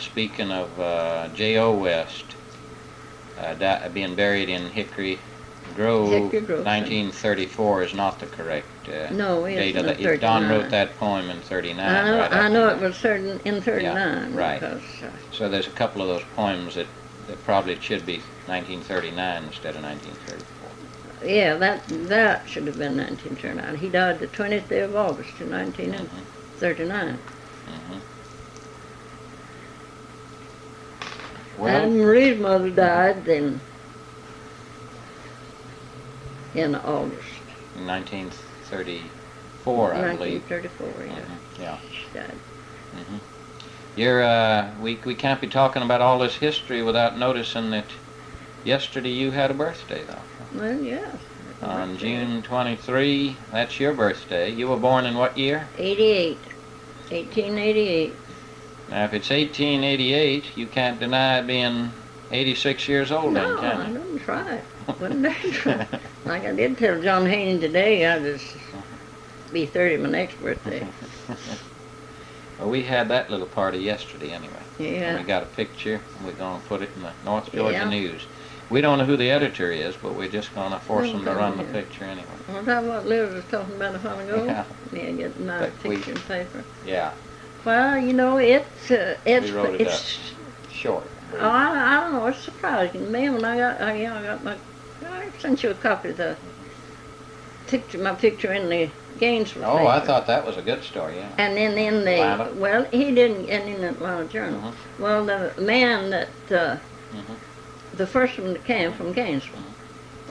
speaking of J.O. West being buried in Hickory Grove, Hickory Grove, 1934 is not the correct no, date of it's that. Don 39. wrote that poem in 39. I know it was in 39. Yeah, right. Because, so there's a couple of those poems that probably should be 1939 instead of 1934. yeah, that should have been 1939. He died the 20th day of August in 1939. Well, And Marie's mother died in August. in 1934, I believe. 1934, yeah. Yeah. She died. We can't be talking about all this history without noticing that yesterday you had a birthday, though. Well, yeah. On June 23, that's your birthday. You were born in what year? 1888. Now, if it's 1888, you can't deny being 86 years old, then, No, can I you? didn't try it. Wouldn't I try? Like I did tell John Haney today, I'd just be 30 my next birthday. Well, we had that little party yesterday anyway. Yeah. And we got a picture, and we're going to put it in the North Georgia Yeah. News. We don't know who the editor is, but we're just going to force them to Okay, run the yeah. picture anyway. Was that what Liz was talking about a while ago? Yeah. Yeah, getting my But we- picture and paper. Yeah, Well, you know, we wrote it up. Short. Oh, I don't know, it's surprising to me when I got I sent you a copy of the my picture in the Gainesville Oh, paper. I thought that was a good story, yeah. And then in the, Atlanta? well, he didn't get in the Atlanta Journal. Well, the man that, the first one that came from Gainesville.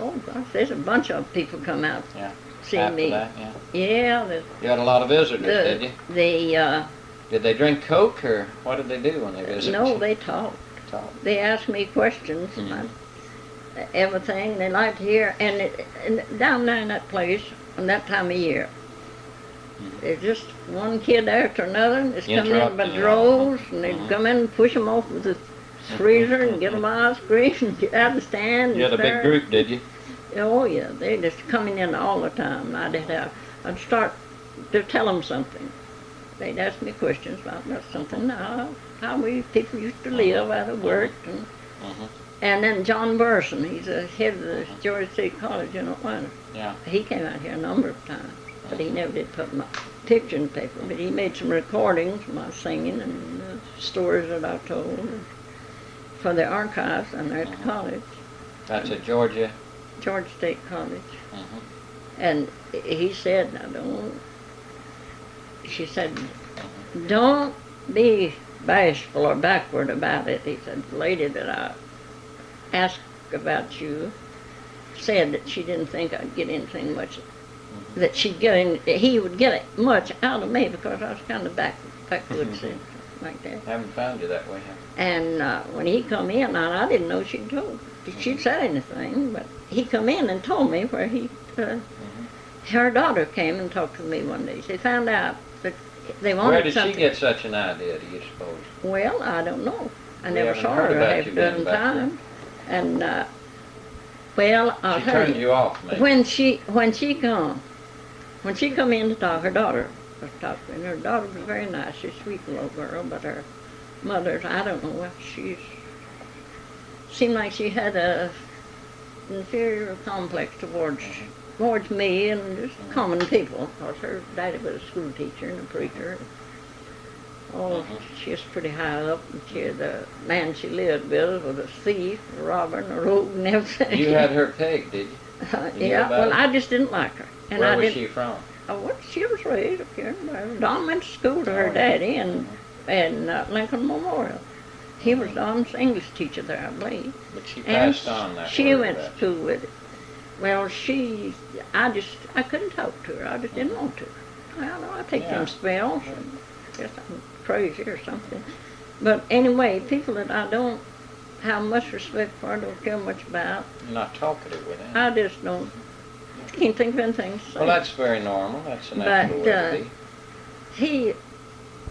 Oh, gosh, there's a bunch of people come out Yeah. see After me. that, yeah. Yeah, You had a lot of visitors, did you? the Did they drink Coke, or what did they do when they visited? no, you? they talked. Talked. They asked me questions about everything. They like to hear, and down there in that place, on that time of year, there's just one kid after another. It's coming in by Interrupting you. droves, and they'd come in and push them off with the freezer and get them ice cream and get out of the stand. You had a and big start. group, did you? Oh yeah, they just coming in all the time. I'd start to tell them something. They'd ask me questions about something, how we people used to live, how they worked, and then John Burson, he's the head of the Georgia State College in Atlanta. Yeah. He came out here a number of times, but he never did put my picture in the paper. But he made some recordings of my singing and the stories that I told for the archives and there at the college, That's at Georgia. Georgia State College. And he said, she said, don't be bashful or backward about it. He said, the lady that I asked about you said that she didn't think I'd get anything much, that he would get much out of me because I was kind of backwoods and like that. Haven't found you that way, have And when he come in, I didn't know she'd said anything, but he come in and told me where her daughter came and talked to me one day. She found out that they wanted Where did something. she get such an idea, do you suppose? Well, I don't know. I We never haven't saw heard her about half you a being dozen back there. times. And well, I'll She tell turned you off, maybe. when she come in to talk, her daughter was talking, and her daughter was very nice. She's a sweet little girl, but her mother's, I don't know, seemed like she had a inferior complex towards me and just common people, because her daddy was a school teacher and a preacher. Oh, she was pretty high up, and the man she lived with was a thief, a robber, and a rogue, and everything. You had her pegged, did you? You knew Yeah, about well, it? I just didn't like her. And Where I was didn't, she from? Oh, well, she was raised up here in Blairsville. Don went to school to her daddy and Lincoln Memorial. He was Don's English teacher there, I believe. But she And passed on that she word went to about school with it. Well, I couldn't talk to her. I just didn't want to. Well, I take Yeah. them spells. And guess I'm crazy or something. But anyway, people that I don't have much respect for, don't care much about, you. You're not talkative with him. I just can't think of anything to say. Well, that's very normal. That's a natural way to be.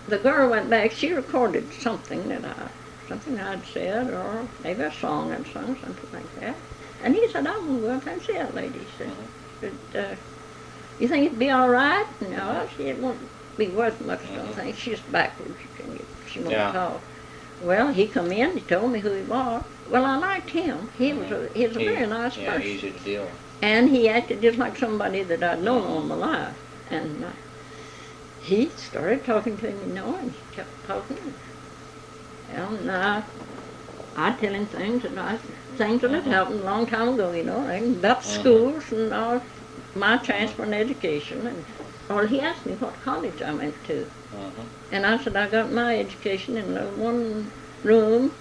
The girl went back, she recorded something I'd said, or maybe a song I'd sung, something like that. And he said, I'm going to go up and see that lady. He said, you think it'd be all right? No, she won't be worth much, I don't think. She's backwards. She won't Yeah. talk. Well, he come in, he told me who he was. Well, I liked him. He was a very nice Yeah, person. easy to deal with. And he acted just like somebody that I'd known all my life. And he started talking to me, and he kept talking. And I tell him things that had happened a long time ago, and about schools and my transfer in education. And he asked me what college I went to. And I said I got my education in a one-room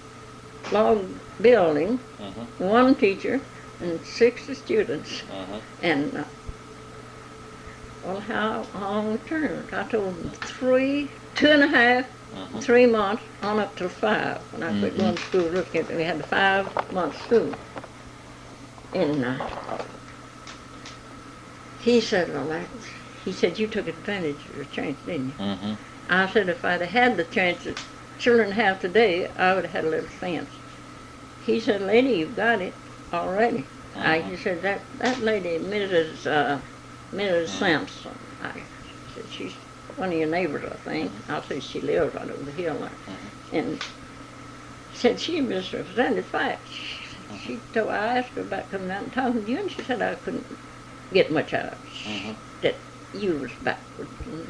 log building, one teacher, and 60 students. And how long it turned? I told them 2.5, 3 months, on up to 5. When I quit going to school, we had a 5-month school. And he said, he said, you took advantage of your chance, didn't you? I said, if I'd have had the chance that children have today, I would have had a little sense. He said, lady, you've got it already. He said, that lady, Mrs. Sampson, I said, she's one of your neighbors, I think. I said, she lives right over the hill there. And said, she misrepresented facts. I asked her about coming out and talking to you, and she said I couldn't get much out of it. That you was backwards and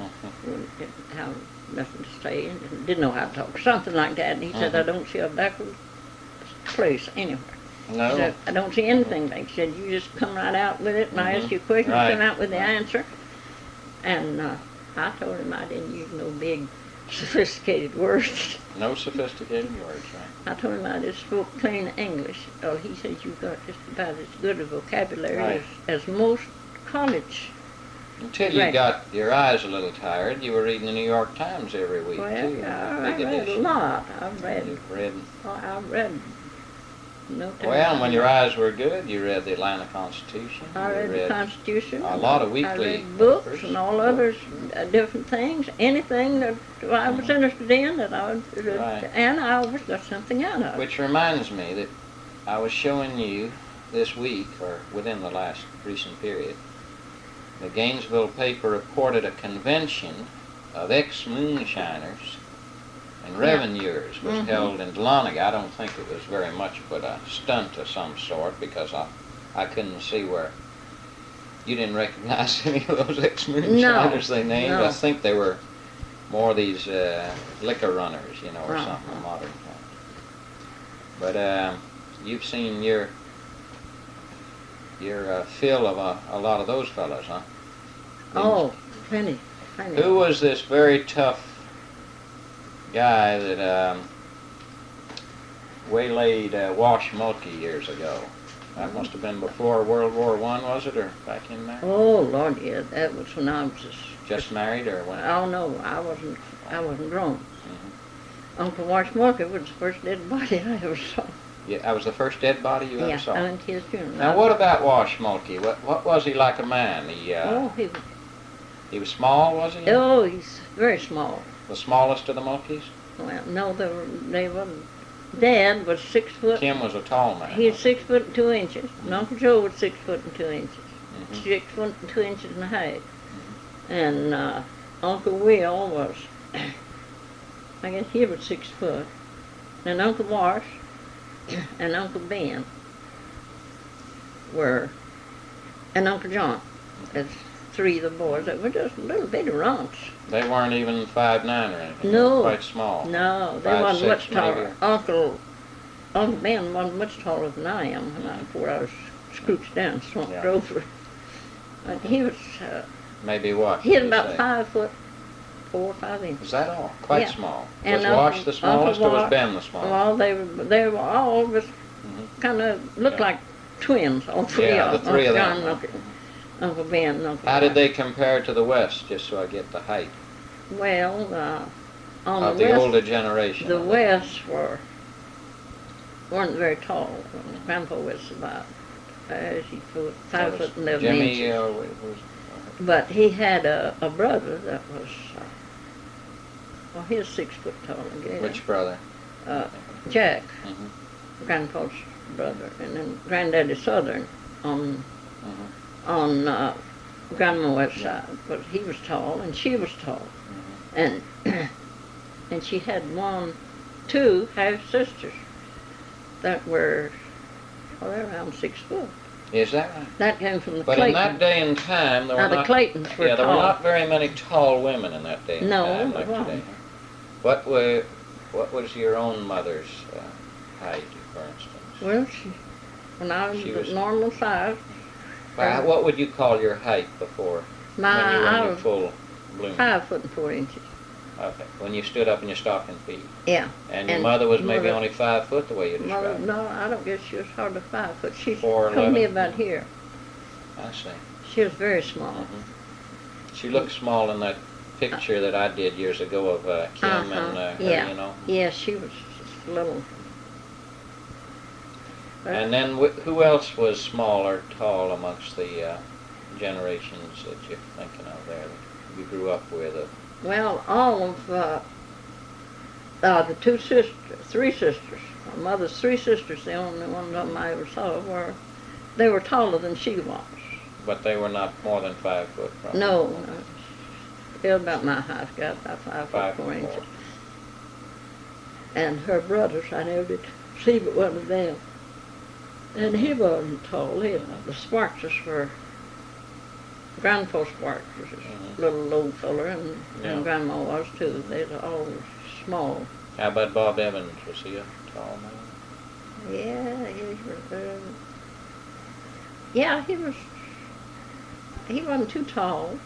didn't have nothing to say and didn't know how to talk, something like that. And he said, I don't see a backward place anywhere. No. Said, I don't see anything. Like he said, you just come right out with it, and I ask you a question, you come out with the answer. And I told him I didn't use no big, sophisticated words. No sophisticated words, right? I told him I just spoke plain English. Oh, he said, you've got just about as good a vocabulary as most college. Until you got your eyes a little tired, you were reading the New York Times every week, well, too. I read a lot. I read no time. Well, when your eyes were good, you read the Atlanta Constitution. I read the Constitution. A lot of weekly I read books papers. and all others, different things. Anything that I was interested in, that I would, and I always got something out of it. Which reminds me that I was showing you this week, or within the last recent period, the Gainesville paper reported a convention of ex-moonshiners and revenuers was held in Dahlonega. I don't think it was very much but a stunt of some sort, because I couldn't see where you didn't recognize any of those ex-moonshiners they named. No. I think they were more these liquor runners, or something modern times. But you've seen your fill of a lot of those fellows, huh? Oh, plenty. Who was this very tough guy that waylaid Wash Mulkey years ago? That must have been before World War I, was it, or back in there? Oh, Lord, yeah, that was when I was just married, or when? Oh no, I wasn't grown. Uncle Wash Mulkey was the first dead body I ever saw. Yeah, that was the first dead body you ever saw? Yeah, I went to his funeral. Now, what about Wash Mulkey? What was he like a man? He was small, was he? Oh, he's very small. The smallest of the Mulkeys? Well, no, they weren't. Dad was 6 foot. Tim was a tall man. He was 6 foot and 2 inches. And Uncle Joe was 6 foot and 2 inches. 6 foot and 2 inches and a half. And Uncle Will was, I guess he was 6 foot. And Uncle Wash and Uncle Ben were, and Uncle John. That's 3 of the boys that were just little bitty runts. They weren't even 5'9" or anything. No. They were quite small. No, they 5'6" wasn't much taller. maybe. Uncle Ben wasn't much taller than I am before I was scrooched down, slumped over. But he was, maybe what? he had about 5 foot 4 or 5 inches. Was that all? Quite Yeah. small. And Was Wash the smallest, or was Ben the smallest? Well, they were all just kind of looked like twins, all 3 Yeah, of the 3 of John, them. Uncle Ben, and Uncle How did Wash. they compare to the West, just so I get the height Well, on of the the west, older generation? the West weren't very tall. Grandpa was about 5 foot 11 Jimmy, inches. was, But he had a brother that was, well, he was 6 foot tall again. which brother? Jack, Mhm. Grandpa's brother, and then Granddaddy Southern on Grandma West side. But he was tall, and she was tall, and and she had two half-sisters that were, well, they're around 6 foot. Is that right? That came from the But Claytons. in that day and time, there were Now, the not... Claytons were Yeah, there tall. were not very many tall women in that day and No, time there like weren't. today. What was your own mother's height, for instance? Well, when I was She the was- normal size, What would you call your height before when you were I in your was full bloom? 5 foot and 4 inches. Okay, when you stood up in your stocking feet. Yeah. And your mother was maybe mother- only 5 foot the way you Mother, described it. no, I don't guess she was hardly 5 foot. She 4'11"? told me about here. I see. She was very small. She looked small in that picture that I did years ago of Kim and her, yeah. you know. Yeah, she was just little. But And then who else was small or tall amongst the generations that you're thinking of there that you grew up with? well, all of the three sisters, my mother's 3 sisters, the only ones of them I ever saw they were taller than she was. But they were not more than 5 foot from No, they were about my height, got about 5 foot 5 4 foot inches. 4. And her brothers, I never did see but one of them. And he wasn't tall. The Sparkses were, Grandpa Sparks was a little old feller, and Grandma was too. They were all small. How about Bob Evans? Was he a tall man? Yeah, he wasn't too tall.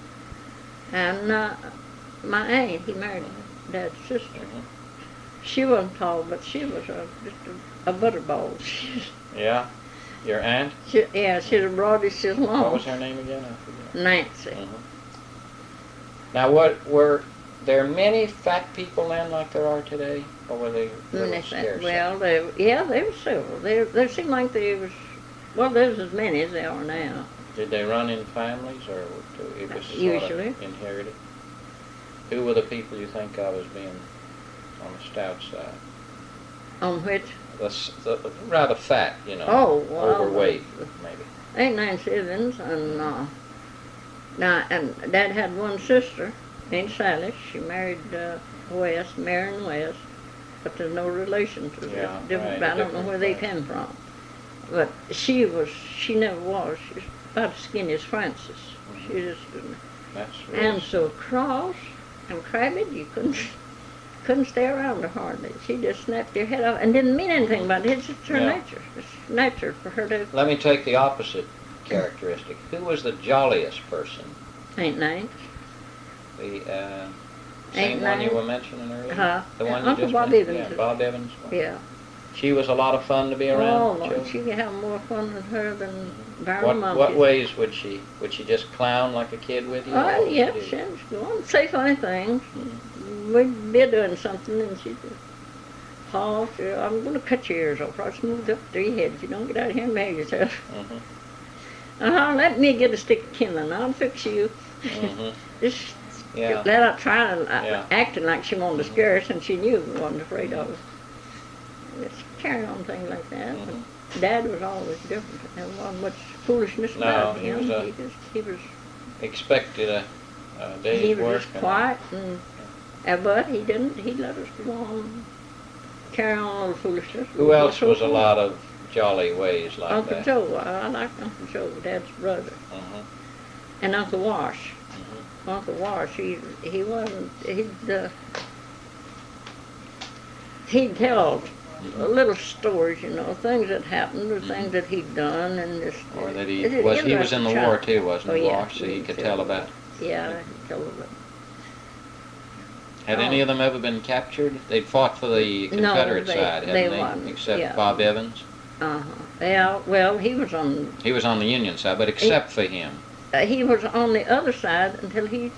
And my aunt, he married Dad's sister. She wasn't tall, but she was just a butterball. Yeah? Your aunt? She's a broadish as long. What was her name again? I forget. Nancy. Now, were there many fat people then like there are today? Or were they scarce? Well, they were several. There seemed like there was as many as there are now. Did they run in families, or it was sort Usually. of inherited? Who were the people you think of as being on the stout side? On which? The rather fat, you know. Oh, well, overweight, maybe. Ain't Nancy Evans, and and Dad had one sister named Sally. She married West, Marion West, but there's no relation to Yeah, different. right, I don't know where they came from. But she never was. She was about as skinny as Francis. She just That's and so cross and crabby, you couldn't stay around her hardly. She just snapped your head off and didn't mean anything about it. It's just her nature. It's nature for her to. Let me take the opposite characteristic. Who was the jolliest person? Ain't Nance. The same one you were mentioning earlier? The one you Uncle just Bob mentioned? Evans. Yeah, Bob Evans. Yeah. She was a lot of fun to be around. Oh, with Lord, children? she could have more fun with her than Barney Monkey. What ways would she just clown like a kid with you? Oh, Or yeah, would she she was going to say funny things. We'd be doing something and she'd just pause. I'm going to cut your ears off. I'll smooth up 3 heads. You don't get out here and behave yourself. Let me get a stick of kindling. I'll fix you. Just let her try acting like she wanted to scare us and she knew we wasn't afraid of us. Just carry on things like that. But Dad was always different. There wasn't much foolishness about him. He was expected a day's he was work. just quiet, but he didn't. He let us go on, carry on a little foolishness. Who else was a lot of jolly ways like Uncle that? Joe. I liked Uncle Joe, Dad's brother, and Uncle Wash. Uncle Wash. He wasn't. He'd tell little stories, things that happened or things that he'd done, and just. Or that he was in the war too, wasn't he? Wash, so he could tell about. Yeah, he could tell about. Had any of them ever been captured? They'd fought for the Confederate side, hadn't they? Won. Except Bob Evans. Yeah. Well, he was on. He was on the Union side, but except for him. He was on the other side until he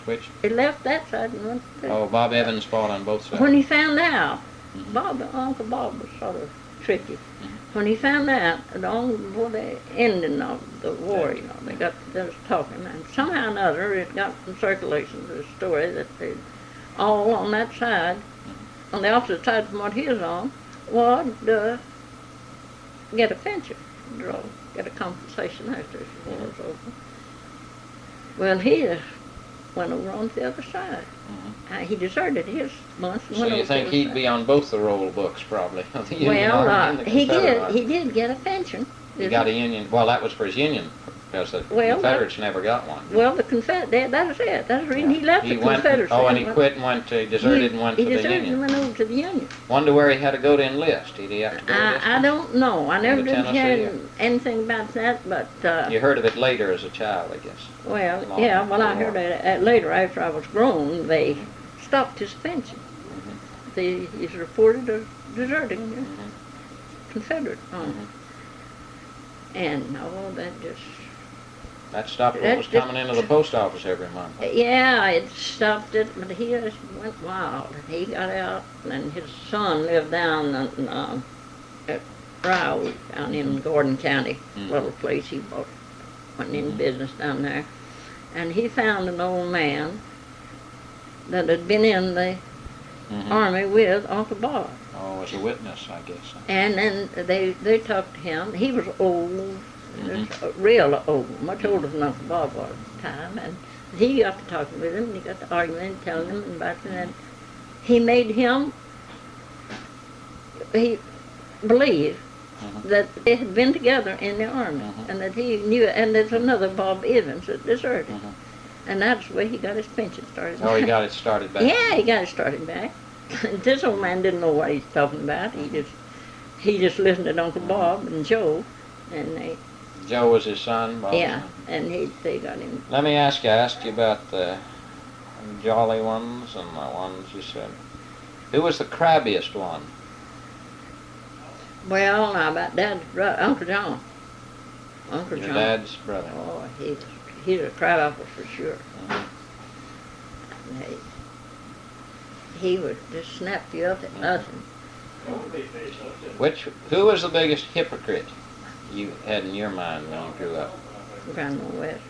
switched. He left that side and went to. Oh, Bob Evans fought on both sides. When he found out, Uncle Bob was sort of tricky. When he found out, long before the ending of the war, they was talking, and somehow or another it got in circulation the story that they all on that side, on the opposite side from what he was on, would get a pension, get a compensation after the war was over. Well, he went over on the other side. He deserted his bunch. So you think he'd be on both the roll books, probably? The Union Well, Army and the he Confederate did. Army. He did get a pension. He got a Union. Well, that was for his Union, because the Confederates never got one. Well, the Confederate. That was it. That's the reason he left the Confederacy. Oh, and he quit and went to deserted and went to the Union. He deserted and went over to the Union. Wonder where he had to go to enlist. Did he have to go to enlist? I don't know. I never did hear anything about that, but you heard of it later as a child, I guess. Well, yeah. Well, I heard it later after I was grown. They stopped his pension. He's reported as deserting the Confederate Army. And no, that stopped what was coming into the post office every month. Yeah, it stopped it, but he just went wild. He got out, and his son lived down at Rye, down in Gordon County, little place he bought, went in business down there. And he found an old man that had been in the Army with Uncle Bob. Oh, as a witness, I guess. And then they talked to him. He was old, real old, much older than Uncle Bob was at the time. And he got to talking with him, and he got to arguing and telling him about it. And he made him believe that they had been together in the Army, and that he knew it. And there's another Bob Evans that deserted. And that's the way he got his pension started. Oh, he got it started back. Yeah, he got it started back. This old man didn't know what he was talking about. He just listened to Uncle Bob and Joe, and Joe was his son, Bob? Yeah, and they got him. Let me ask you. I asked you about the jolly ones and the ones you said. Who was the crabbiest one? Well, now about Dad's brother, Uncle John. Your dad's brother. Oh, he's a crabapple for sure. He would just snap you up at nothing. Who was the biggest hypocrite you had in your mind when you grew up? Grandma West.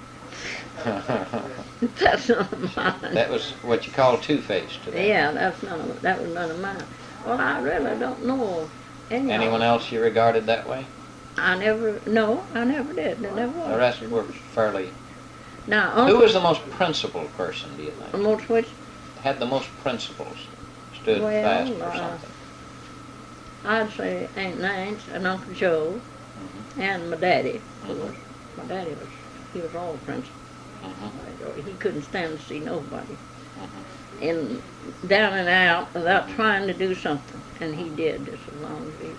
That's none of mine. That was what you call two-faced today. Yeah, that was none of mine. Well, I really don't know anyone else you regarded that way? I never did. There never was. The rest were fairly. Now, who was the most principled person, do you think? The most which? Had the most principles, stood fast for something. I'd say Aunt Nance and Uncle Joe, and my daddy. My daddy he was all principled. He couldn't stand to see nobody. And down and out without trying to do something, and he did just as long as he.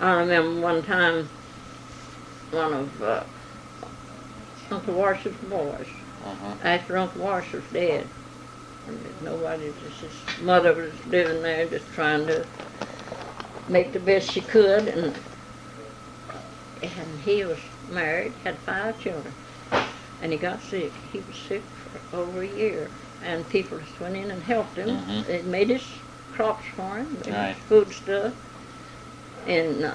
I remember one time, one of Uncle Wars's boys, after Uncle Wars was dead, and nobody, just his mother was living there just trying to make the best she could, and he was married, had 5 children, and he got sick. He was sick for over a year, and people just went in and helped him. They made his crops for him, made his food stuff, and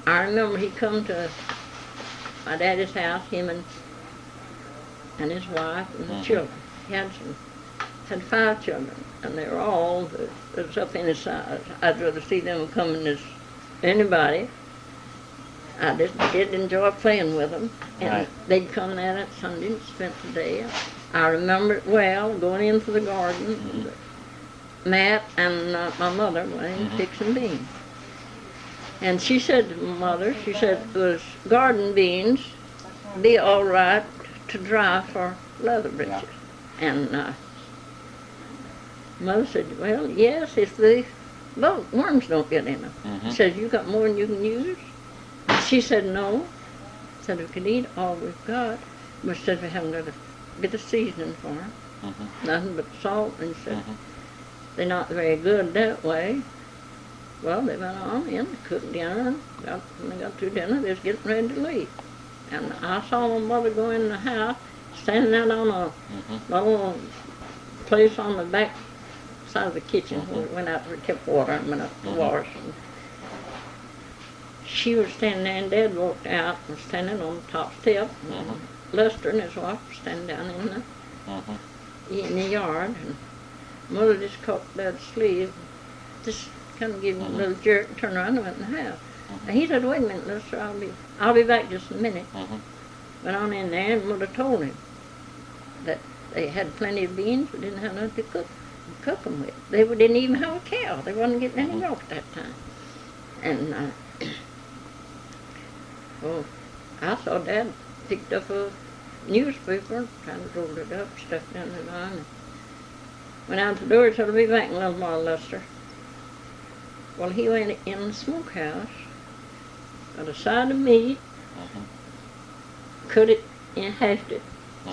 I remember he come to my daddy's house, him and his wife and the children. He had 5 children, and they were all that was up in his size. I'd rather see them coming as anybody. I just did enjoy playing with them, and they'd come there that Sunday and spent the day. I remember it well, going into the garden. Matt and my mother went in fixing beans. And she said to my mother, she said, "Was garden beans be all right to dry for leather breeches?" And Mother said, "Well, yes, if the worms don't get in them." She said, "You got more than you can use?" She said, "No." Said, "We could eat all we've got." But said, "We haven't got a bit of seasoning for them. Nothing but salt." And she said, "They're not very good that way." Well, they went on in, cooked dinner, and when they got through dinner, they was getting ready to leave. And I saw my mother go in the house, standing out on a little place on the back side of the kitchen where we went out, we kept water and went up to wash. And she was standing there, and Dad walked out and was standing on the top step. And Lester and his wife were standing down in the yard. And Mother just caught Dad's sleeve, just kind of gave him a little jerk and turned around and went in the house. And he said, "Wait a minute, Lester, I'll be back just a minute." Went on in there, and Mother told him that They had plenty of beans, but didn't have nothing to cook them with. They didn't even have a cow. They wasn't getting any milk at that time. And well, I saw Dad picked up a newspaper, kind of rolled it up, stuck it down the line, and went out the door, said, "I'll be back in a little while, Lester." Well, he went in the smokehouse, got a side of meat, cut it and hashed it,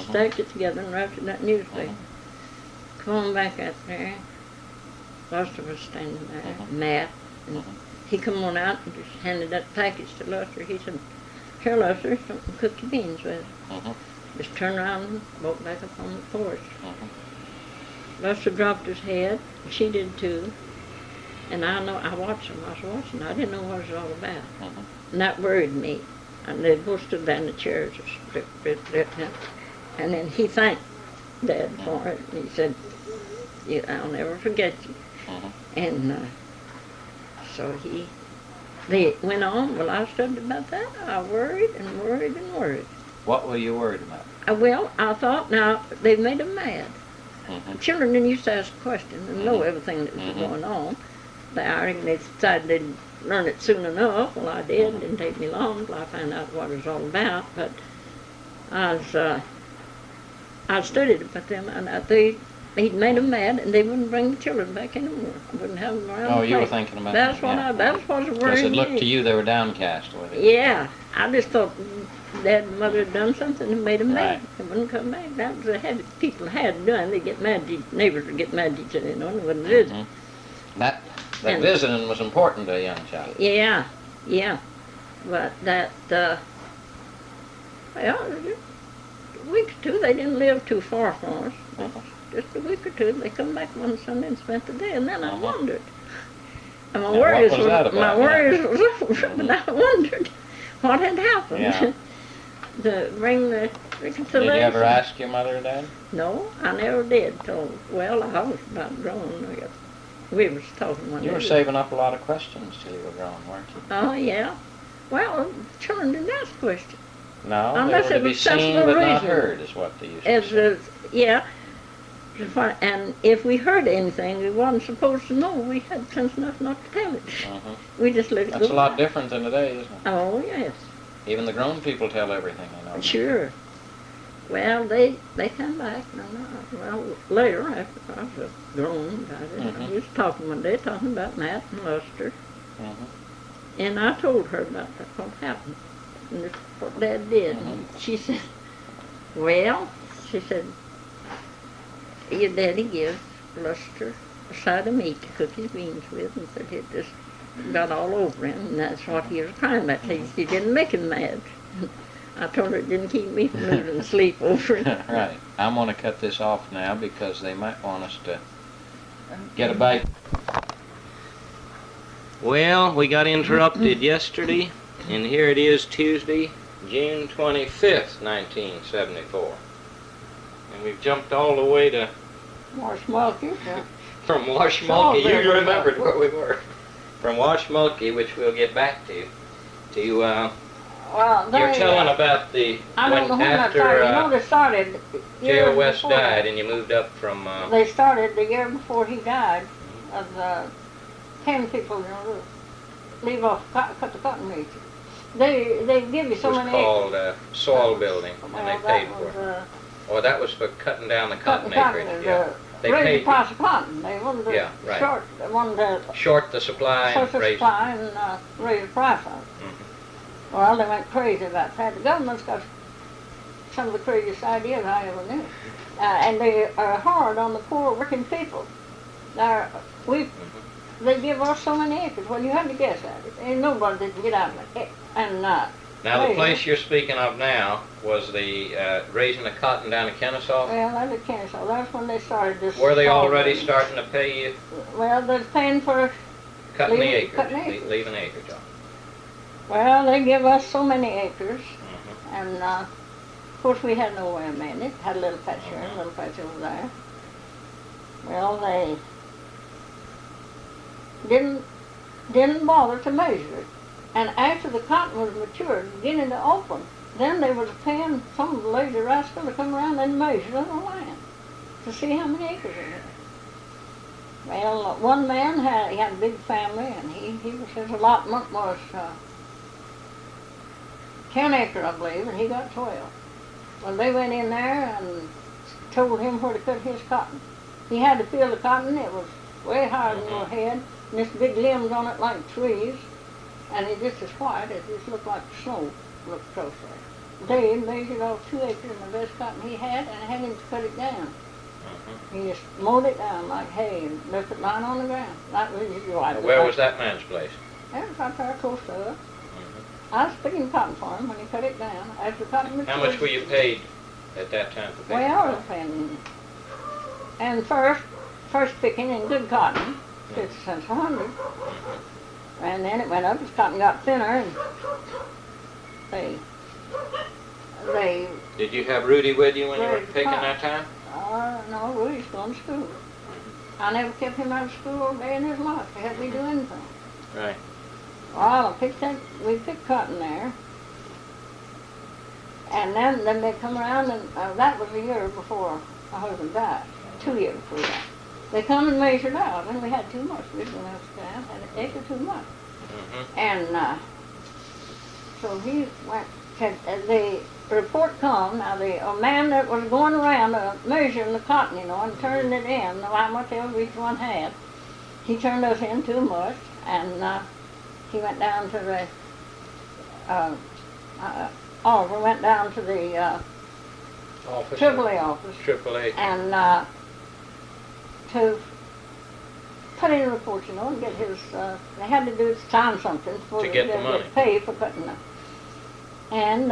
stacked it together and wrapped it in that newspaper. Come on back out there. Lester was standing there, Matt, and he come on out and just handed that package to Lester. He said, "Here, Lester, something to cook your beans with." Just turned around and walked back up on the porch. Lester dropped his head, she did too. And I watched him, I was watching, I didn't know what it was all about. And that worried me. And they both stood down in the chairs, and then he thanked Dad for it. And he said, "I'll never forget you." And so they went on. Well, I studied about that. I worried and worried and worried. What were you worried about? Well, I thought, now, they made him mad. Children didn't used to ask questions and know everything that was going on. They decided they'd learn it soon enough. Well, I did. It didn't take me long until I found out what it was all about. But I studied about them, and he'd made them mad, and they wouldn't bring the children back anymore. I wouldn't have them around. Oh, you were thinking about that. That's what was worrying me. Because it looked to you they were downcast with it. Yeah, I just thought Dad and Mother had done something and made them mad. Right. They wouldn't come back. That was a habit people had done. They get mad at neighbors would get mad at each other, you know, and they wouldn't visit. That visiting was important to a young child. Yeah. But that, well, a week or two, they didn't live too far from us. Just a week or two, they come back one Sunday and spent the day, and then I wondered. And my worries was over, but I wondered what had happened to bring the reconciliation. Did you ever ask your mother or dad? No, I never did. Well, I was about grown. We was talking one day. You were saving up a lot of questions till you were grown, weren't you? Oh, yeah. Well, children didn't ask questions. No, unless they were to be seen but not reason. heard, is what they used to say. Yeah. And if we heard anything we wasn't supposed to know, we had sense enough not to tell it. We just let it go. That's a lot different than today, isn't it? Oh, yes. Even the grown people tell everything, you know. Sure. Well, they come back. Well, later, after I was grown, I was talking one day, talking about Matt and Lester. And I told her about that, what happened, and what Dad did. And she said, well, she said, your daddy gives Lester a side of meat to cook his beans with, and said it just got all over him, and that's what he was crying about. He didn't make him mad. I told her it didn't keep me from losing sleep over it. Right. I'm going to cut this off now because they might want us to get a bite. Well, we got interrupted yesterday, and here it is Tuesday, June 25th, 1974. And we've jumped all the way to... Washmulkey. From Washmulkey, you remembered where we were. From Washmulkey, which we'll get back to well, you're telling about the... I don't know when that started. You know, they started... J.O. West died, and you moved up from... They started the year before he died of 10 people, you know, leave off, cut the cotton reeds. They give you so many... It was called soil building, and they paid for it. Oh, that was for cutting down the cotton acreage. They raised the price of cotton. They wanted to short the supply and raise the price of it. Well, they went crazy about that. The government's got some of the craziest ideas I ever knew. And they are hard on the poor working people. They give us so many acres. Well, you have to guess at it. Ain't nobody that can get out of it. And now, the place you're speaking of now was the raising the cotton down in Kennesaw? Well, that's at Kennesaw. That's when they started this. Were they already starting to pay you? Well, they're paying for cutting the acres, leaving the acreage on. Well, they give us so many acres, and of course we had no way of managing it. Had a little patch here, a little patch over there. Well, they didn't bother to measure it. And after the cotton was matured, beginning to open, then they was paying some lazy rascal to come around and measure the land. to see how many acres he had. Well, one man had a big family, and his allotment was 10 acres, I believe, and he got 12. Well, they went in there and told him where to cut his cotton. He had to peel the cotton. It was way higher than your head, and this big limbs on it like trees, and it just as white. It just looked like snow. Looked close there. They measured off 2 acres of the best cotton he had, and had him to cut it down. He just mowed it down like hay and left it lying on the ground. That was right. Where was that man's place? It was right there close to us. I was picking cotton for him when he cut it down. As the cotton matured. How much were you paid at that time for picking? Well, I was paying. And first picking in good cotton, 50 cents a hundred. And then it went up as cotton got thinner, and they. Did you have Rudy with you when you were picking cotton. that time? No, Rudy's going to school. I never kept him out of school all day in his life to help me do anything. Right. Well, we picked cotton there. And then they come around, and that was a year before my husband died. 2 years before that. They come and measured out, and we had too much. We didn't have to stand, had an acre too much. And so he went, the report come, now a man that was going around measuring the cotton, and turning it in, how much each one had, he turned us in too much, and he went down to the, Oliver went down to the Office. AAA office. AAA. And to put in a report, and get his, they had to do sign something to get the money. Pay for cutting them. And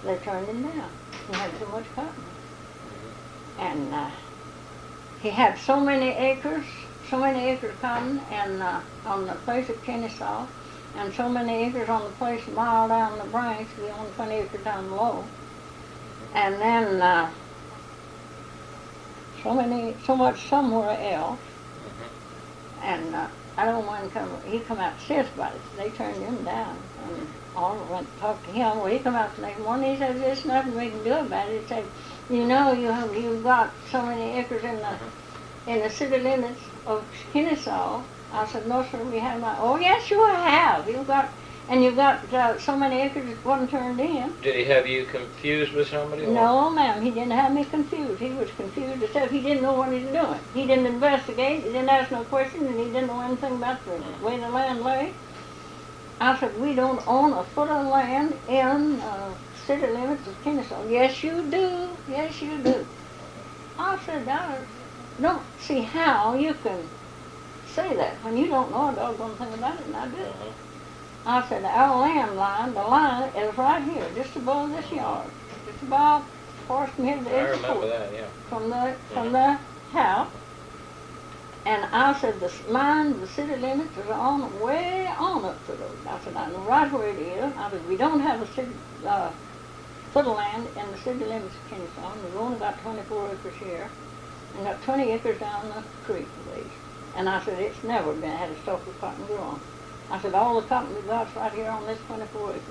they turned him down. He had too much cotton. And he had so many acres of cotton, and on the place at Kennesaw, and so many acres on the place a mile down the branch, we owned 20 acres down below. And then so much somewhere else. And I don't want to he come out and says about it. They turned him down. And Oliver went to talk to him. Well, he come out the next morning. He says, there's nothing we can do about it. He said, you've got so many acres in the city limits of Kennesaw. I said, no, sir, we have not. Oh, yes, you have. You've got so many acres that wasn't turned in. Did he have you confused with somebody? No, ma'am, he didn't have me confused. He was confused except he didn't know what he was doing. He didn't investigate, he didn't ask no questions, and he didn't know anything about the way the land lay. I said, we don't own a foot of land in city limits of Kennesaw. Yes, you do. Yes, you do. I said, I don't see how you can say that when you don't know a doggone thing about it, and I do. I said, our land line, the line is right here, just above this yard. Just about far from here to the edge of the I remember that, yeah. From the house. And I said, the line of the city limits is way on up to those. I said, I know right where it is. I said, we don't have a city, foot of land in the city limits of Kennesaw. We've only got 24 acres here, and got 20 acres down the creek, at least. And I said, it's never been had a stalk of cotton grow on. I said, all the cotton we got's right here on this 24 acres.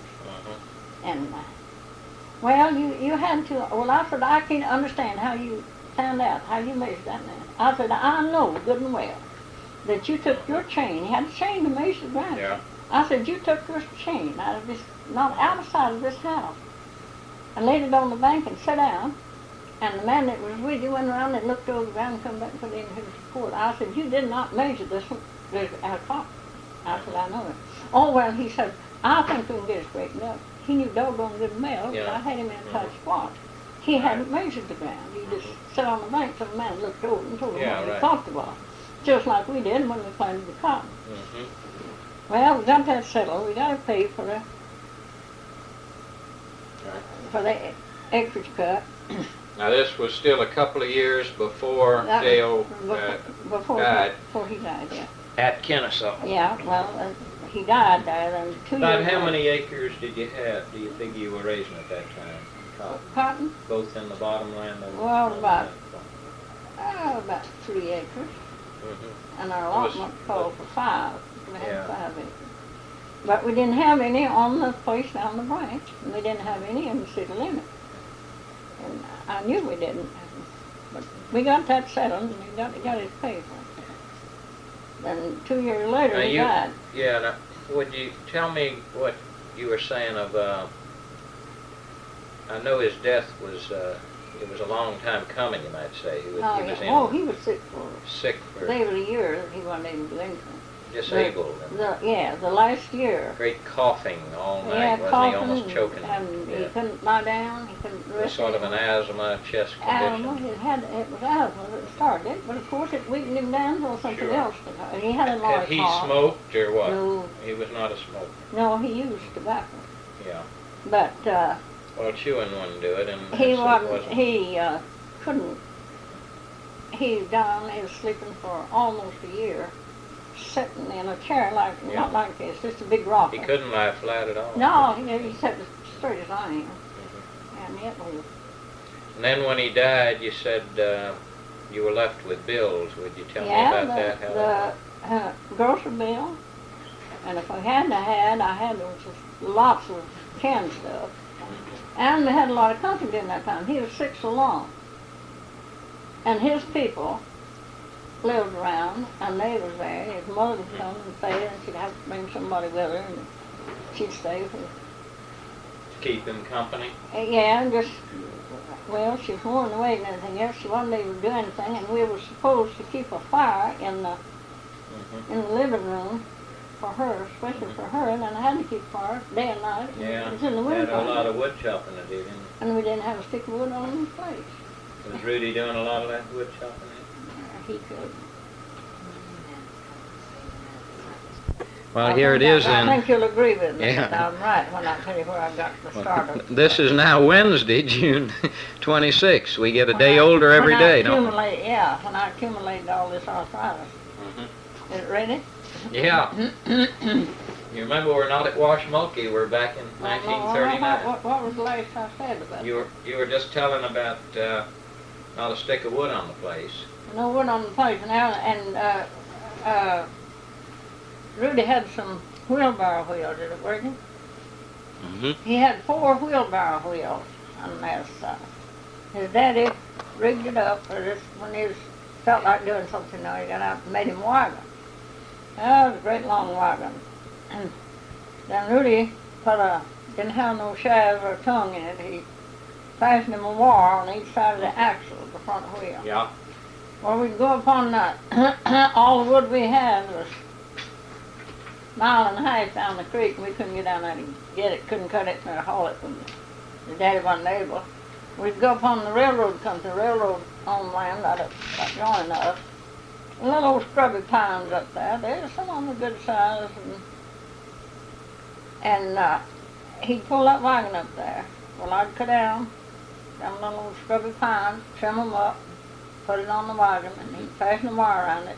And, well, you had to, well, I said, I can't understand how you found out, how you measured that now. I said, I know good and well that you took your chain, you had a chain to measure the ground. Yeah. I said, you took your chain out of this, not outside of this house, and laid it on the bank and sat down, and the man that was with you went around and looked over the ground and come back and put it in his report. I said, you did not measure this our cotton. I said, I know it. Oh, well, he said, I think we can get it straightened up. He knew doggone good and well, but I had him in a tight spot. He hadn't measured the ground. He just sat on the bank, so the man looked over and told him what he talked about. Just like we did when we planted the cotton. Well, we got that settled. We got to pay for the acreage cut. Now, this was still a couple of years before Dale died. Before he died, yeah. At Kennesaw. Yeah, well, he died there. Then 2 years About how later. many acres did you have, do you think you were raising at that time? Cotton? Both in the bottomland and... Well, about 3 acres. And our allotment called for 5. We had 5 acres. But we didn't have any on the place down the branch, and we didn't have any in the city limit. And I knew we didn't. But we got that settled, and he got his paper. Then 2 years later, he died. Yeah, now, would you tell me what you were saying of, I know his death was, it was a long time coming, you might say. He was Sick for there was a year that he wasn't able to do anything. Disabled. The last year. Great coughing all night, yeah, wasn't coughing he? Almost choking. And he couldn't lie down, he couldn't rest. Sort of an asthma chest condition. It was asthma that started, but of course it weakened him down until something else. And he had a large Had he smoked or what? No. He was not a smoker. No, he used tobacco. Yeah. But, well, chewing wouldn't do it, and he couldn't. He was sleeping for almost a year, sitting in a chair not like this, just a big rocker. He couldn't lie flat at all. No, he sat as straight as I am. And it was. And then when he died, you said you were left with bills. Would you tell me about that? The grocery bill, and if I had lots of canned stuff. And we had a lot of company during that time. He was sick so long. And his people lived around, and they was there. His mother would come and stay, and she'd have to bring somebody with her, and she'd stay for... Keep him company? Yeah, and just, well, she was more in the way than anything else. She wasn't able to do anything, and we were supposed to keep a fire in the living room for her, especially for her, and then I had to keep fire day and night. Yeah, it was in the winter had a lot of wood chopping to do, didn't you? And we didn't have a stick of wood on the place. Was Rudy doing a lot of that wood chopping? He could. Well, here it is then. I think you'll agree with me that I'm right when I tell you where I got the start of it. This is now Wednesday, June 26th. We get a day older every day, don't we? Yeah, when I accumulated all this arthritis. Is it ready? Yeah. You remember we're not at Washmokie, we're back in 1939. What was the last I said about it? You were just telling about not a stick of wood on the place. No wood on the place now, and Rudy had some wheelbarrow wheels. Is it working? He had 4 wheelbarrow wheels on that side. His daddy rigged it up for this when he felt like doing something. Now he got out and made him a wagon. That was a great long wagon. And then Rudy didn't have no shafts or tongue in it. He fastened him a wire on each side of the axle of the front wheel. Yeah. Well, we'd go upon that. All the wood we had was a mile and a half down the creek, and we couldn't get down there to get it, couldn't cut it or haul it when the daddy wasn't able. We'd go upon the railroad, come to the railroad on land that joined us. Little scrubby pines up there. There's some of them a good size, and he'd pull that wagon up there. Well, I'd cut down them little scrubby pines, trim them up, put it on the wagon, and he'd fasten the wire around it.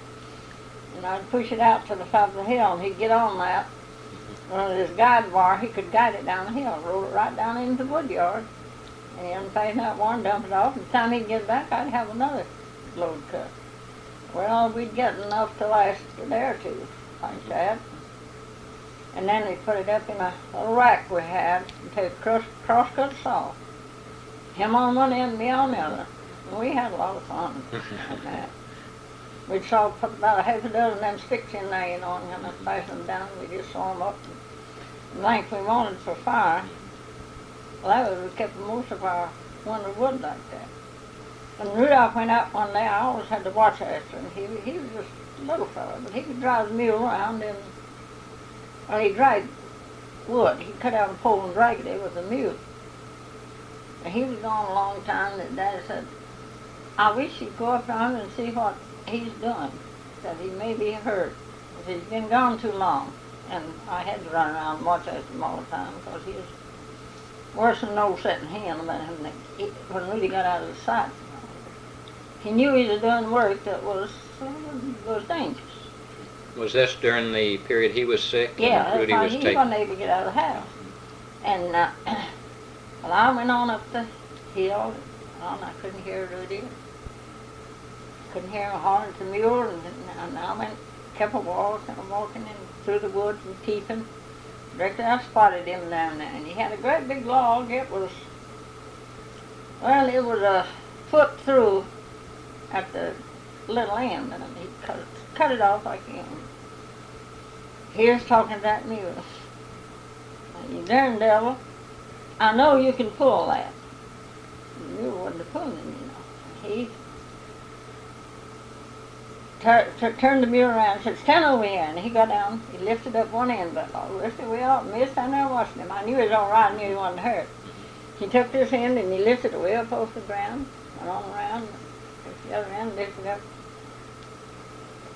And I'd push it out to the top of the hill, and he'd get on that. Well, his guide wire, he could guide it down the hill, roll it right down into the wood yard, and unfasten that wire and dump it off. And the time he'd get back, I'd have another load cut. Well, we'd get enough to last a day or two, like that. And then we'd put it up in a little rack we had and take a cross-cut saw. Him on one end and me on the other. And we had a lot of fun like that. We'd put about a half a dozen of them sticks in there, you know, and then fasten them down. We just saw them up. And length we wanted for fire. Well, that was, we kept most of our winter wood like that. When Rudolph went out one day, I always had to watch after him. He was just a little fellow, but he could drive the mule around, and well, he dragged wood. He cut out a pole and dragged it with a mule. And he was gone a long time, and Daddy said, I wish you'd go up to him and see what he's doing. Said he may be hurt, because he's been gone too long. And I had to run around and watch after him all the time, because he was worse than an old setting hen about him when Rudy got out of the sight. He knew he was doing work that was dangerous. Was this during the period he was sick? Yeah, that's why he wasn't able to get out of the house. And well, I went on up the hill, and I couldn't hear Rudy. Couldn't hear him hollering at the mule, and I went, kept walking in through the woods and keeping. Directly I spotted him down there, and he had a great big log. It was a foot through at the little end, and he cut it off like him. Here's talking to that mule. You darn devil, I know you can pull that. The mule wasn't pulling him, He turned the mule around and said, stand over here. And he got down, he lifted up one end, but I lifted way up, and me standing there watching him. I knew he was all right, I knew he wasn't hurt. He took this end and he lifted it way up off the ground, went on around, took the other end, lifted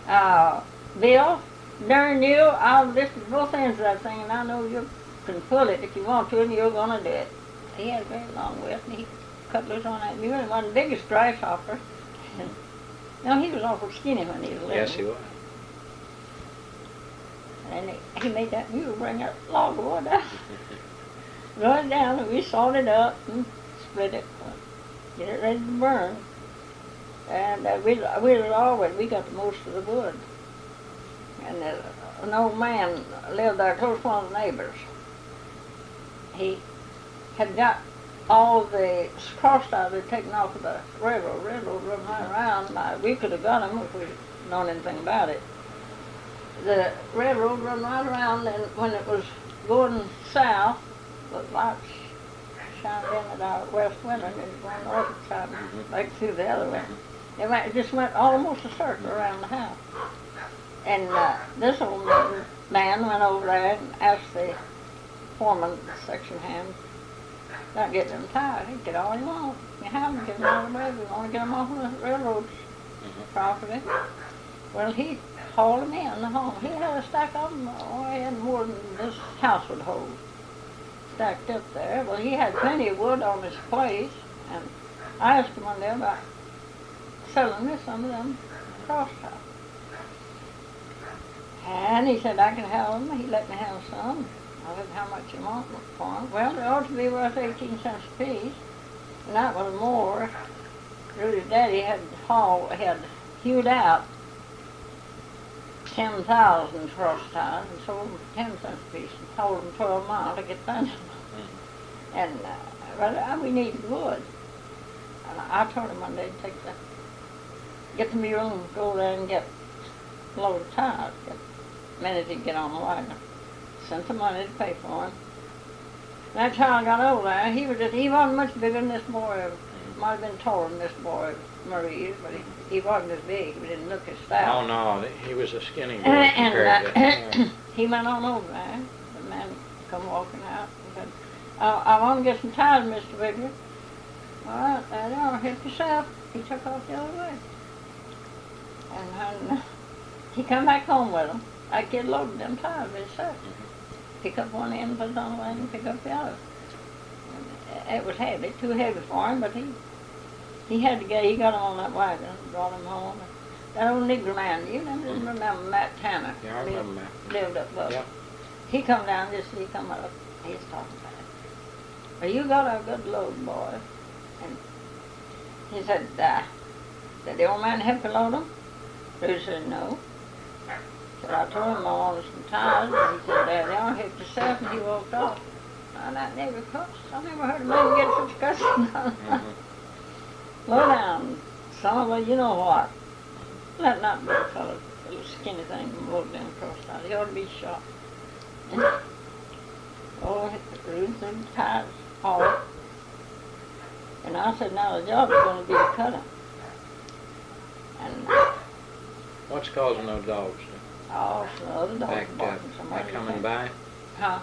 up. Bill, darn you, I've lifted both ends of that thing, and I know you can pull it if you want to, and you're going to do it. He had a very long whip, and he cut loose on that mule, and one of the biggest grasshopper. No, he was awful skinny when he was little. Yes, he was. And he made that mule bring a log of wood out. Run it down, and we sawed it up and split it, get it ready to burn. And we got the most of the wood. And an old man lived there, close to one of the neighbors. He had got all the crossties they'd taken off of the railroad. Railroad run right around. We could have got them if we'd known anything about it. The railroad run right around, and when it was going south, the lights shined in at our west window, and it went north side, back through the other way. It just went almost a circle around the house. And this old man went over there and asked the foreman of the section hand, not get them tied. He said, all you want. You have them, get them out of the way. We want to get them off of the railroad's property. Well, he hauled them in the home. He had a stack of them, he had more than this house would hold, stacked up there. Well, he had plenty of wood on his place, and I asked him one day about selling me some of them cross ties. And he said, I can have them. He let me have some. I said, how much you want for them? Well, they ought to be worth 18 cents a piece. And that was more. Rudy's daddy had hewed out 10,000 cross ties and sold them for 10 cents a piece and sold them 12 miles to get that. And we needed wood. And I told him one day to get the mule and go there and get a load of ties. The minute he'd get on the wagon. Sent the money to pay for him. That child got over there. He wasn't much bigger than this boy. Might have been taller than this boy, Marie's, but he wasn't as big. He didn't look as stout. Oh, no, he was a skinny boy compared to he went on over there. The man come walking out and said, I want to get some ties, Mr. Wigger. All right, there you are. Help yourself. He took off the other way. And when he come back home with them, that kid loaded them ties with himself. Pick up one end, put it on the wagon, and pick up the other. It was heavy, too heavy for him, but he had to get, he got him on that wagon and brought him home. That old Negro man, you remember Matt Tanner? Yeah, I remember Matt. Lived up above. Yep. He come down, he come up, he's talking about it. Well, you got a good load, boy. And he said, did the old man help you load them? Rudy said, no. So I told him I wanted some ties, and he said, there they are, help yourself, and he walked off. And that never cussed. I never heard a man get such cussing. Low down, son of a you know what. Let not be a fellow, little skinny thing, load down across ties. He ought to be shot. Oh, Rudy threw the ties hard. And I said, now the job is going to be to cut them. And what's causing those dogs to oh, so the other dogs back barking up? somewhere. They coming by? Huh?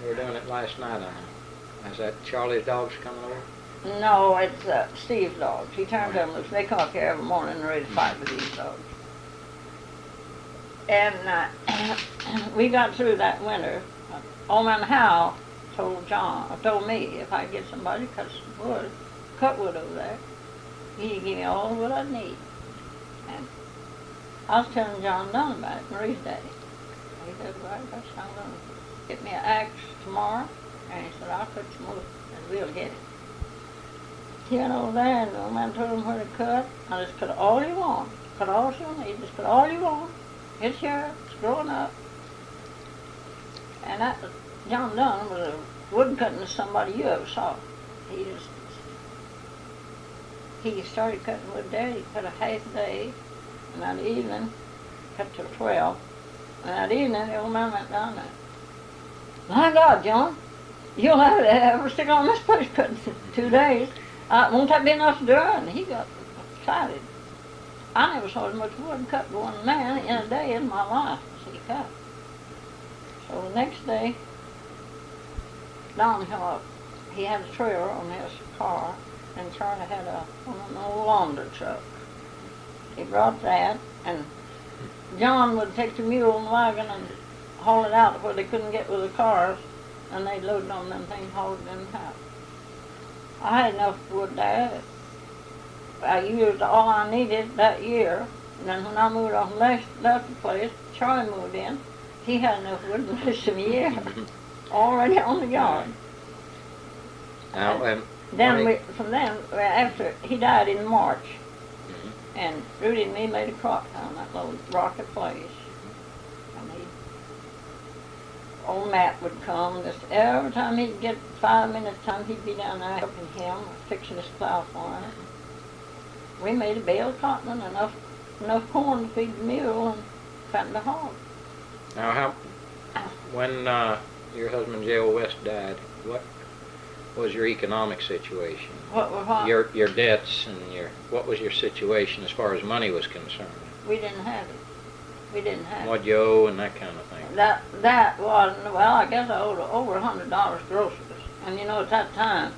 They were doing it last night, I know. Is that Charlie's dogs coming over? No, it's Steve's dogs. He turned them loose. They come up here every morning and ready to fight with these dogs. And we got through that winter. Old man Hal told me if I get somebody to cut wood over there, he'd give me all the wood I'd need. And I was telling John Dunn about it, Marie's daddy. He said, well, I'm going to get me an axe tomorrow. And he said, I'll cut some wood and we'll get it. He went over there and the old man told him where to cut. I just cut all you want. Cut all you'll need. Just cut all you want. It's here. It's growing up. And that John Dunn was a wood cutting somebody you ever saw. He just he started cutting wood there. He cut a half a day, and that evening, cut till 12. And that evening, the old man went down there. My God, John, you'll have to ever stick on this place cutting 2 days. Won't that be enough to do it? And he got excited. I never saw as much wood cut by one man in a day in my life as he cut. So the next day, Don come up. He had a trailer on his car, and Charlie had an old laundry truck. He brought that, and John would take the mule and wagon and haul it out where they couldn't get with the cars, and they'd load it on them things, haul it in the house. I had enough wood there. I used all I needed that year, and then when I moved on left the place, Charlie moved in. He had enough wood to last him a year, already on the yard. Now, From then, after he died in March, and Rudy and me made a crop down that little rocky place. And old Matt would come. Every time he'd get 5 minutes time, he'd be down there helping him, fixing his plow for him. We made a bale of cotton and enough corn to feed the mule and fatten the hog. Now, when your husband J.O. West died, what was your economic situation? What? Your debts and what was your situation as far as money was concerned? We didn't have it. We didn't have what you owe and that kind of thing. That wasn't, well, I guess I owed over $100 groceries. And at that time,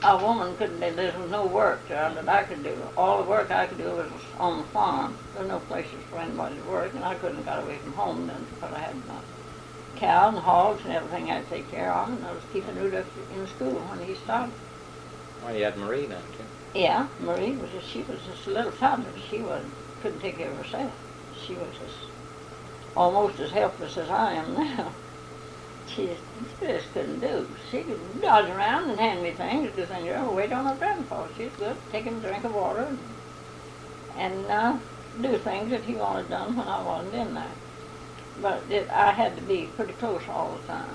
a woman couldn't do, there was no work that I could do. All the work I could do was on the farm. There were no places for anybody to work, and I couldn't have got away from home then because I had my cows and hogs and everything I had to take care of, and I was keeping Rudolph in school when he started. Well, you had Marie then, too. Yeah, Marie she was just a little toddler. She couldn't take care of herself. She was almost as helpless as I am now. She just couldn't do. She could dodge around and hand me things, do things, wait on her grandpa. She was good, take him a drink of water and do things that he wanted done when I wasn't in there. But I had to be pretty close all the time.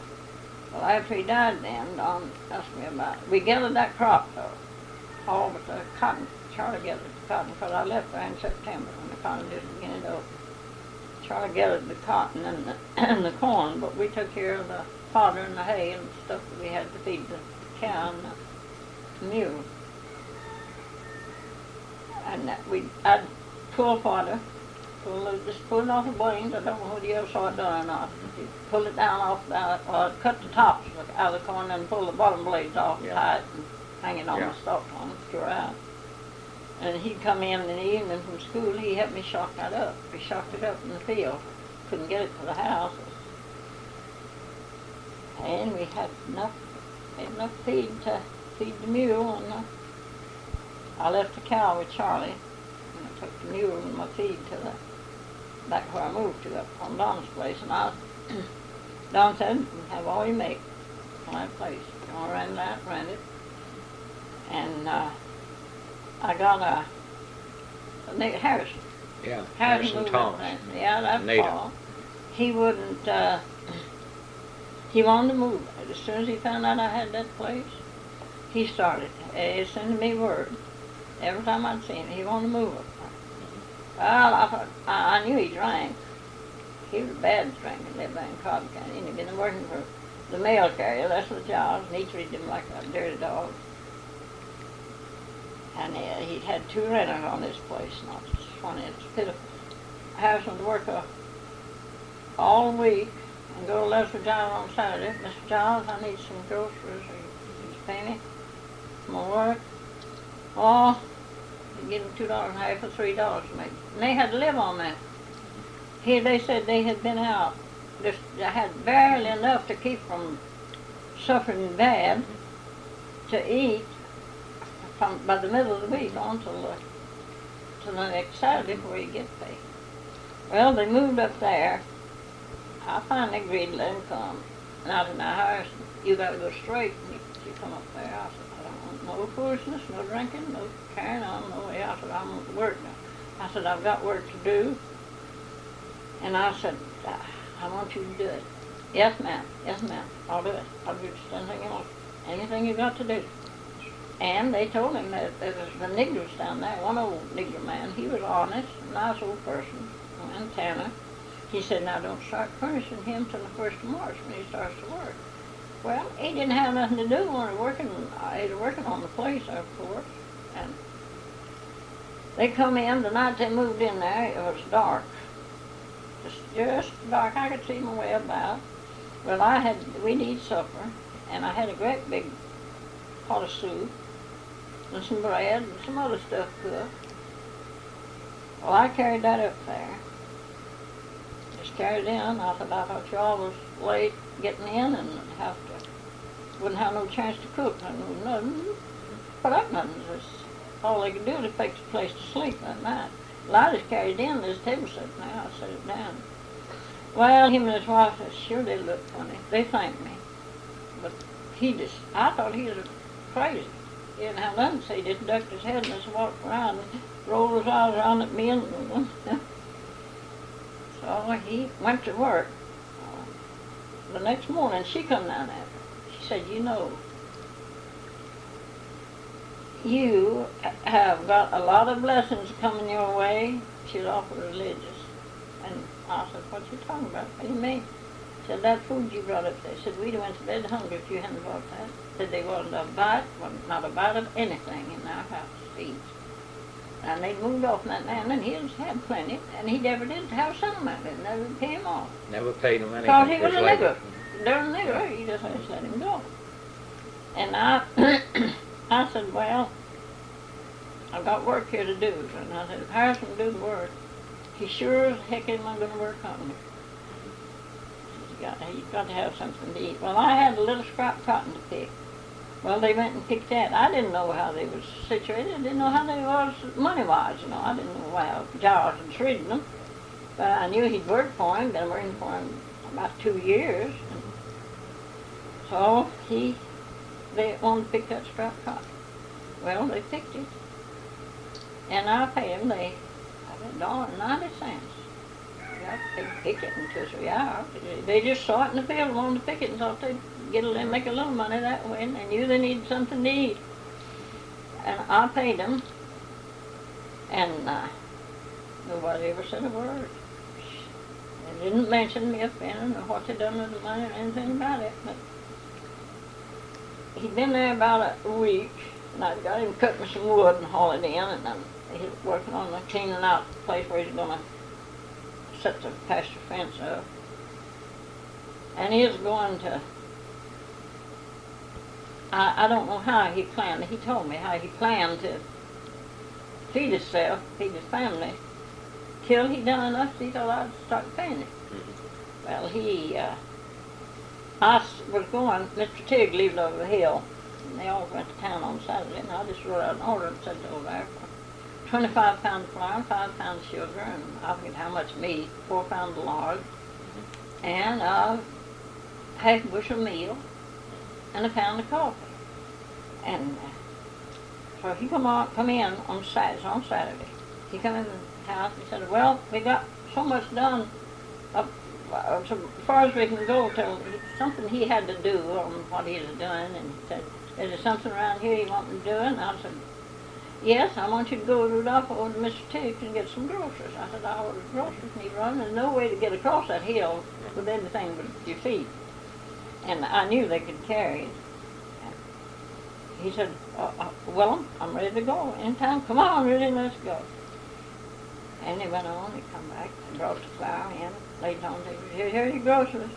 Well, after he died then, Don asked me about it. We gathered that crop, though. All but the cotton. Charlie gathered the cotton because I left there in September when the cotton just began to open. Charlie gathered the cotton and the corn, but we took care of the fodder and the hay and the stuff that we had to feed the cow and the mule. And I'd pull fodder, just pull it off the blains. I don't know whether you ever saw it done or not. You pull it down off cut the tops out of the corn and pull the bottom blades off tight and hang it on the stalks on it, cure out. And he'd come in the evening from school, he helped me shock that up. We shocked it up in the field. Couldn't get it to the house. And we had enough feed to feed the mule. And I left the cow with Charlie. And I took the mule and my feed to back where I moved to, up on Don's place. And Don said, have all you make on that place. You want to rent that, rent it. And I got Harrison. Yeah, Harrison Thomas. Yeah, that's Paul. He wouldn't, he wanted to move. As soon as he found out I had that place, he started sending me word. Every time I'd see him, he wanted to move up. Well, I thought, I knew he drank. He was a bad drinker, lived there in Cobb County, and he'd been working for the mail carrier. That's the job, and he treated him like a dirty dog. And he'd had 2 renters on this place, not just one. It's pitiful. Harrison would work all week and go to Lester Giles on Saturday. Mr. Giles, I need some groceries. He'd pay me. I'm going to work. Oh, he'd give them $2.50 or $3 maybe. And they had to live on that. Here they said they had been out. They had barely enough to keep from suffering bad to eat. By the middle of the week on till the next Saturday before you get paid. Well, they moved up there. I finally agreed to let him come. And I said, now, Harrison, you got to go straight. And you come up there. I said, I don't want no foolishness, no drinking, no carrying on, no way. I said, I want to work now. I said, I've got work to do. And I said, I want you to do it. Yes, ma'am. Yes, ma'am. I'll do it. I'll do just anything you want. Anything you got to do. And they told him that there was the niggers down there, one old nigger man, he was honest, a nice old person, and Tanner. He said, now don't start furnishing him till the 1st of March when he starts to work. Well, he didn't have nothing to do when he was working on the place, of course. And they come in, the night they moved in there, it was dark. Just dark, I could see my way about. Well, we'd eat supper, and I had a great big pot of soup, and some bread, and some other stuff cooked. Well, I carried that up there. Just carried it in. I thought y'all was late getting in and wouldn't have no chance to cook. I knew nothing. Put up nothing. Just all they could do was fix a place to sleep that night. Well, I just carried it in. There's a table set now. I set it down. Well, him and his wife said, sure they look funny. They thanked me. But I thought he was crazy. He didn't have nothing to say. He just ducked his head and just walked around and rolled his eyes around at me. So he went to work. The next morning, she come down after. She said, you know, you have got a lot of blessings coming your way. She's awful religious. And I said, what you talking about? What do you mean? She said, that food you brought up there. She said, we'd have went to bed hungry if you hadn't brought that. Said there wasn't not a bite of anything in our house to eat. And they moved off that man, and he had plenty, and he never did have some of it. Never came off. Never paid him anything. Because he was a nigger. Darn nigger, he just let him go. And I said, well, I've got work here to do. And I said, if Harrison will do the work, he sure as heck ain't going to work on me. He's got to have something to eat. Well, I had a little scrap cotton to pick. Well, they went and picked that. I didn't know how they was situated. I didn't know how they was money-wise, you know. I didn't know how Giles had treated them. But I knew he'd worked for him, been working for him about 2 years. And so they wanted to pick that scrap cotton. Well, they picked it. And I paid them, I got $1.90. They pick it in 2 or 3 hours. They just saw it in the field and wanted to pick it and thought they'd make a little money that way, and they knew they needed something to eat. And I paid them, and nobody ever said a word. They didn't mention me offending or what they'd done with the money or anything about it. But he'd been there about a week, and I got him cut me some wood and haul it in, and he was working on cleaning out the place where he's going to set the pasture fence up. And he was going to, I don't know how he planned, he told me how he planned to feed himself, feed his family, till he done enough so he thought I'd start paying him. Well, I was going, Mr. Tigg lived over the hill, and they all went to town on Saturday, and I just wrote out an order and said over there for 25 pounds of flour, 5 pounds of sugar, and I forget how much meat, 4 pounds of lard, and half a bushel of meal, and a pound of coffee. And so he come in on Saturday. He come in the house and said, well, we got so much done so far as we can go till something he had to do on what he was doing. And he said, is there something around here you want me to do? And I said, yes, I want you to go, Rudolph, over to Mr. Tiggs and get some groceries. I said, I ordered groceries, and he run. There's no way to get across that hill with anything but your feet. And I knew they could carry it. He said, well, I'm ready to go. Anytime, come on, really, let's go. And he went on, he come back and brought the flour in, laid it on the table. Here's your groceries.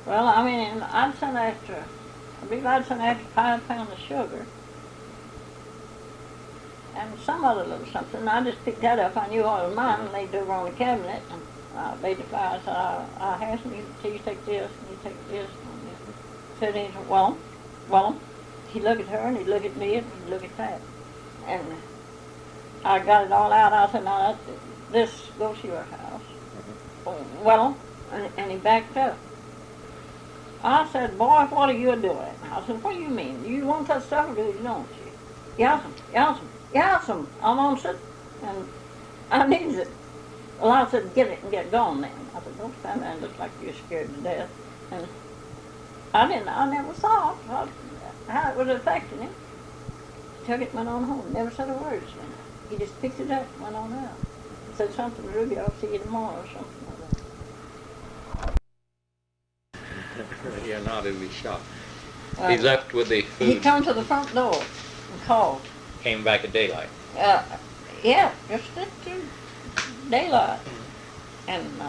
Well, I mean, I believe I'd sent after 5 pounds of sugar. And some other little something. I just picked that up. I knew all of mine and laid it over on the cabinet. And I laid the flour. I said, Harrison, you take this, and you take this. And said, he said, well. He'd look at her, and he'd look at me, and he'd look at that. And I got it all out. I said, now, this goes to your house. Well, and he backed up. I said, boy, what are you doing? I said, what do you mean? You want that stuff or do you don't you? Yas'm, I'm on sit, and I needs it. Well, I said, get it and get gone then. I said, don't stand there and look like you're scared to death. And I never thought how it was affecting him. took it, went on home. Never said a word to me. He just picked it up and went on out. Said something to Ruby, I'll see you tomorrow or something like that. You're not to be shocked. Uh, He left with the food. He come to the front door and called. Came back at daylight. Yeah, just at daylight. And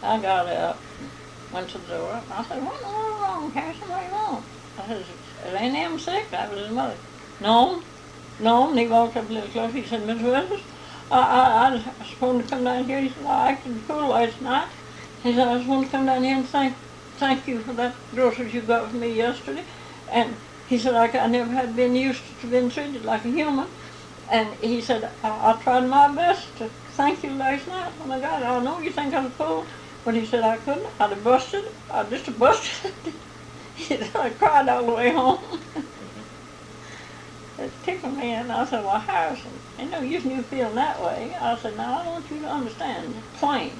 I got up and went to the door. I said, what's wrong, Harrison? What do you want? I said, ain't them sick? That was his mother. No. And he walked up a little closer. He said, Miss Willis, I was supposed to come down here. He said, I acted the fool last night. He said, I just want to come down here and thank you for that groceries you got for me yesterday. And he said, I never had been used to being treated like a human. And he said, I tried my best to thank you last night. Oh my God, I know you think I'm a fool. But he said, I couldn't. I'd have busted. I'd just have busted. He said, I cried all the way home. It tickled me, and I said, well, Harrison, ain't no use in you feeling that way. I said, now I want you to understand, plain.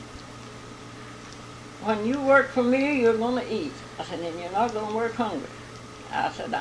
When you work for me, you're going to eat. I said, and you're not going to work hungry. I said,